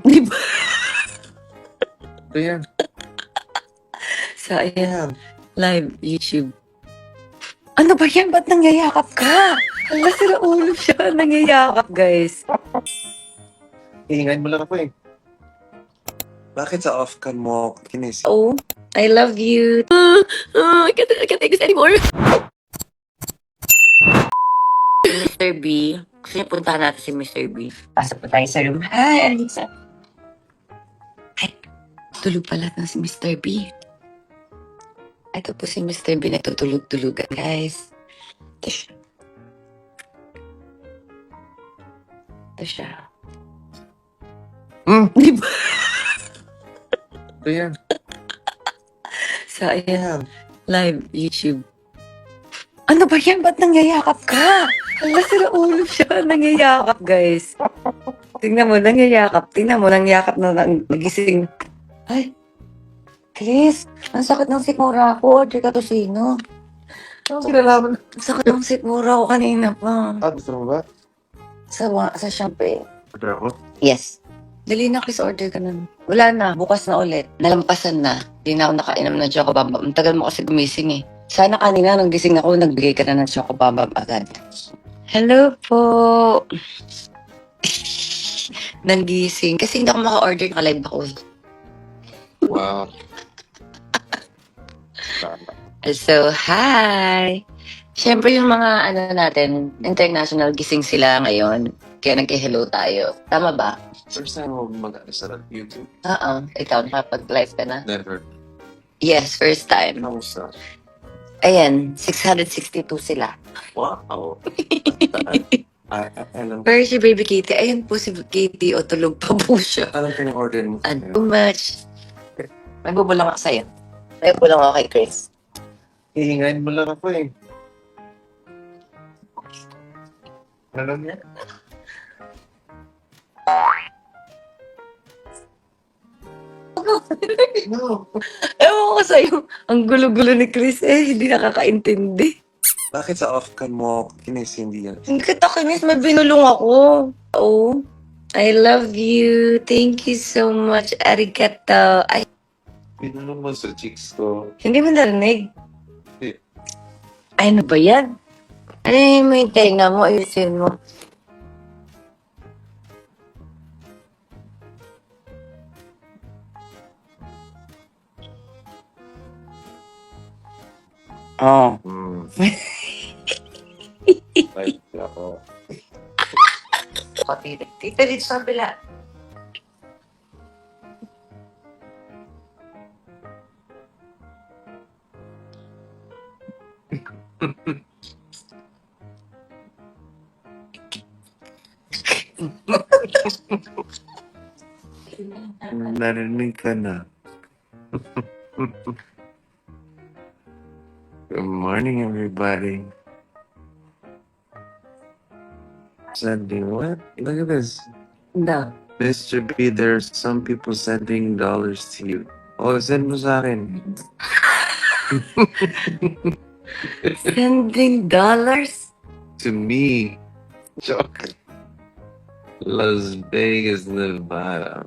Di ba? Ito yan. So, ayan. Live YouTube. Ano ba yan? Ba't nangyayakap ka? Hala, sira ulo siya. Nangyayakap, guys. Hihingayin mo lang ako eh. Bakit sa off-cam mo kinis? Oh, I love you. I can't take this anymore. Mr. B. Kasi puntahan natin si Mr. B. Pasok po tayo sa room. Hi, Alisa. Ay, tulog pala na si Mr. B. Ito po si Mr. B natutulog-tulugan, guys. Ito siya. Ito siya. Di ba? Ito yan. So, ayan. Live YouTube. Ano ba yan? Ba't nangyayakap ka? Hala, sira ulo siya. Nangyayakap, guys. Tingnan mo, nangyayakap. Tingnan mo, nangyayakap na nagising. Ay, Chris, ang sakit ng sikmura ko. Order ka to sino? Ano kinalaman? Ang sakit ng sikmura ko kanina pa. Gusto mo ba? Sa Shopee. Order ako? Yes. Dali na, Chris, order ka na. Wala na, bukas na ulit. Nalampasan na. Di na ako nakainom ng Chocobabab. Ang tagal mo kasi gumising eh. Sana kanina nung gising ako, nagbigay ka na ng Chocobabab agad. Hello po. Nanggising. Kasi hindi ako maka-order, naka-live ako. Wow. So, hi! Siyempre yung mga natin, international gising sila ngayon. Kaya nag-hello tayo. Tama ba? First time mo mag-ano sa YouTube? Oo. Ikaw, nakapag-live ka na? Never. Yes, first time. Kamusta? Ayan, 662 sila. Wow. Alam. Pero si Baby Katie, ayan po si Katie, o tulog pa po siya. Anong pinag-order mo? And too much. Nagbubulang ako sa'yo. Nagbubulang ako kay Chris. Hihingayin mo lang ako eh. Alam niya? No. Ewan ko sa'yo, ang gulo-gulo ni Chris hindi nakakaintindi. Bakit sa off-cam mo kinis? Hindi yan. Hindi kita kinis, may binulong ako. Oh, I love you. Thank you so much, arigato. Ay, Pinulong mo sa chicks ko. hindi mo narinig? Hindi. Ay, ano ba yan? Ano yung may tenga mo? Ayusin mo. Oh. Like ako. Tita dito sa kabila. Narinig ka na. Good morning, everybody. Sending what? Look at this. No. Mr. B, there's some people sending dollars to you. Oh, send mo sa akin. Sending dollars? To me. Joke. Las Vegas, Nevada.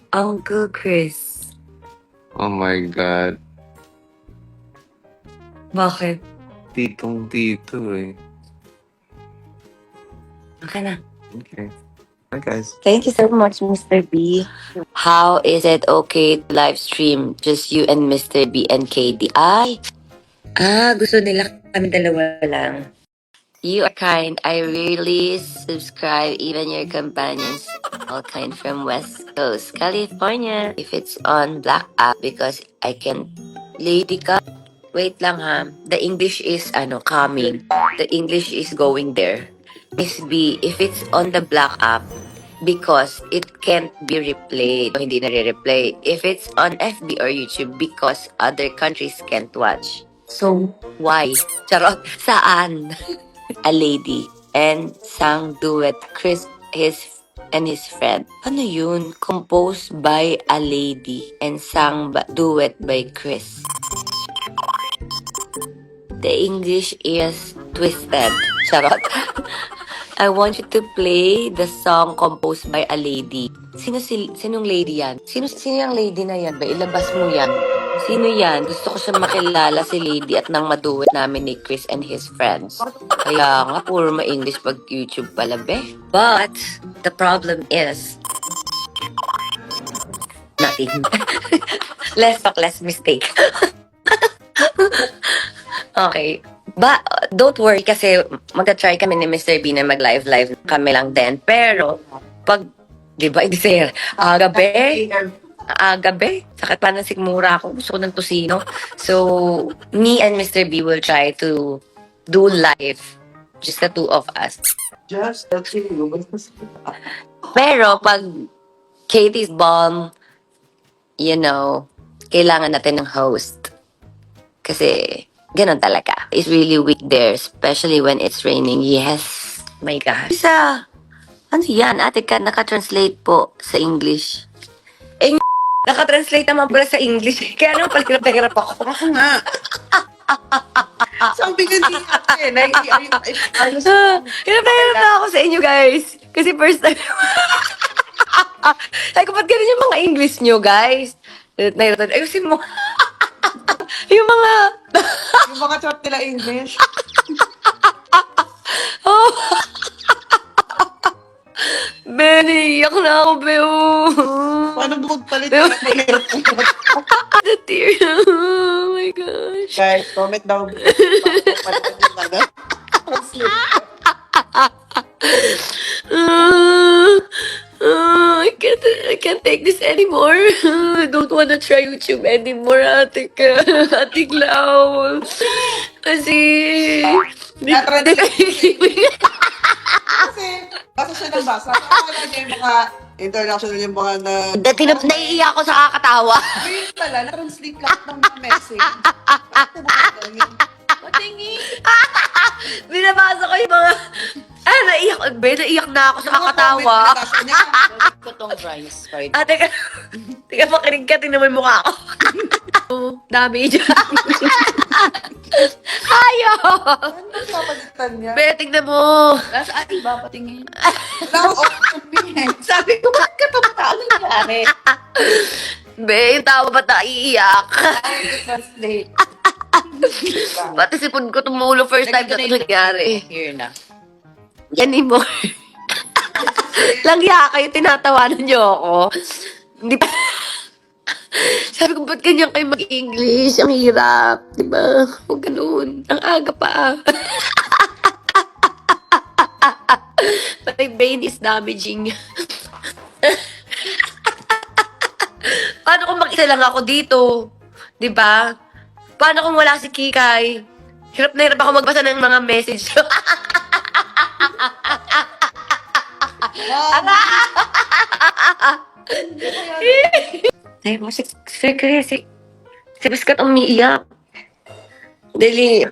Uncle Chris. Oh my God. Bakit? Titong tito eh. Okay na. Okay. Hi guys. Thank you so much, Mr. B. How is it okay to live stream just you and Mr. B and KD? Gusto nila kami dalawa lang. You are kind. I really subscribe even your companions. All kind from West Coast, California. If it's on Black app because I can... Lady ka. Wait lang ha. The English is coming. The English is going there. Miss B, if it's on the Black app, because it can't be replayed o hindi nare-replay. If it's on FB or YouTube, because other countries can't watch. So, why? Charot. Saan? A lady and sang duet Chris and his friend. Ano yun? Composed by a lady and sang duet by Chris. The English is twisted. Charot. I want you to play the song composed by a lady. Sinong lady yan? Sino yung lady na yan ba? Ilabas mo yan. Sino yan? Gusto ko siya makilala si lady at nang maduet namin ni Chris and his friends. Kaya nga, puro ma-English pag YouTube pala, be. But, the problem is, nothing. Less talk, less mistake. Okay. Don't worry kasi magta-try kami ni Mr. B na mag-live kami lang din. Pero, pag, di ba, sir, agabi, sakit pa ng sigmura ako, gusto ko ng tosino. So, me and Mr. B will try to do live. Just the two of us. Just the two. Pero, pag Katie's bomb, kailangan natin ng host. Kasi, ganun talaga. It's really weak there, especially when it's raining. Yes. My God. Ano yan? Ate ka, naka-translate po sa English. Naka-translate naman pala sa English. Kaya naman pala hirap ako. Ako nga. Sabi ka niya Hirap na ako sa inyo, guys. Kasi first time. Ay, ba't ganun yung mga English nyo, guys? Ayusin mo. Yung mga... yung mga chat nila English. Oh, Benny, iyak na ako, Beo. Paano magpalit na mahirap kung The tear. Oh my gosh. guys, comment down below. Paano magpalit yung ano? Translate. I can't take this anymore. I don't wanna try YouTube anymore, ate ka. Ate Clau. Kasi... Kasi, basa siya ng basa. Wala niya yung mga international yung mga na... Naiiyak ako sa kakatawa. Ngayon pala, na-translate lahat ng mga message. Bakit mo ba yun? Patingin. Binabasa ko yung mga... naiiyak na ako sa kakatawa. Binabasa niya. ko tong rice card. Ate ka, teka makinig ka, tingnan mo yung mukha ko. Dami dyan. Ayo! Ano ba papalitan niya? Be, tingnan mo. Tapos ate ba patingin? Wala ko option. Sabi ko, bakit ka tumatao nangyari? Be, yung tao ba't naiiyak? Translate. Pati sipon ko tumulo first time na ito nangyari. Here na. Yan mo. Langya kayo, tinatawanan niyo ako. Hindi pa... Sabi ko, ba't ganyan kayo mag-English? Ang hirap. Diba? Huwag ganun. Ang aga pa. My brain is damaging. Paano kung mag-isa lang ako dito? Diba? Paano kung wala si Kikay? Hirap na hirap ako magbasa ng mga message. Ay, mo si Baskat umiiyak. Dali.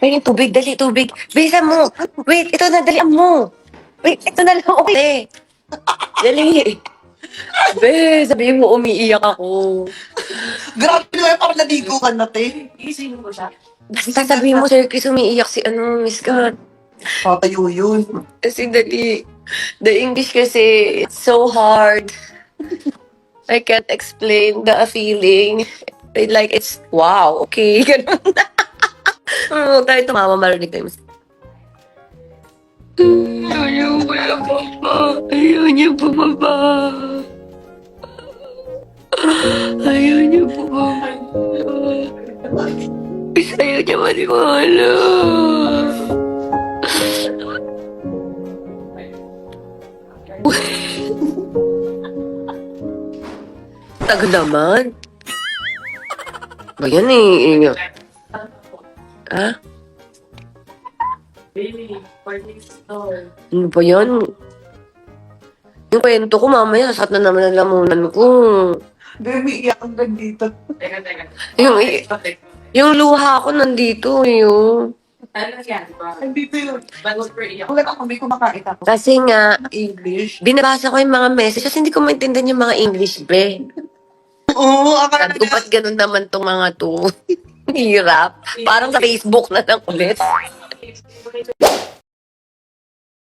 Ay, tubig, dali, tubig. Bisa mo. Wait, ito na, dali mo. Wait, ito na lang, okay. Dali. Be, sabihin mo umiiyak ako. Grabe naman, parang naligo ka na, te. Isingin ko siya. Basta sabihin mo, Sir Chris, umiiyak si Miss God. Patayo yun. Kasi dali. The English kasi, it's so hard. I can't explain the feeling. Like, it's, wow, okay. Ganun. Tayo tumama, marinig tayo. Ayaw mo na baba. Ayaw niya bumaba. Ayaw niya bumaba. Ayaw niya maniwala. Tagal naman. Ba yan eh. Ha? Baby, party store. Ano ba yan? Yung kwento ko mamaya, sakit na naman ang lamunan ko. Baby, iyak ang dito. Teka. Yung luha ko nandito, yun. Ano yan? Nandito yun. Bago per iyak. Ulit ako, may kumakain ako. Kasi nga, English. binabasa ko yung mga message kasi hindi ko maintindihan yung mga English, be. Oo, akala Sabi ko, ba't ganun naman tong mga to? Hirap. Parang sa Facebook na lang ulit.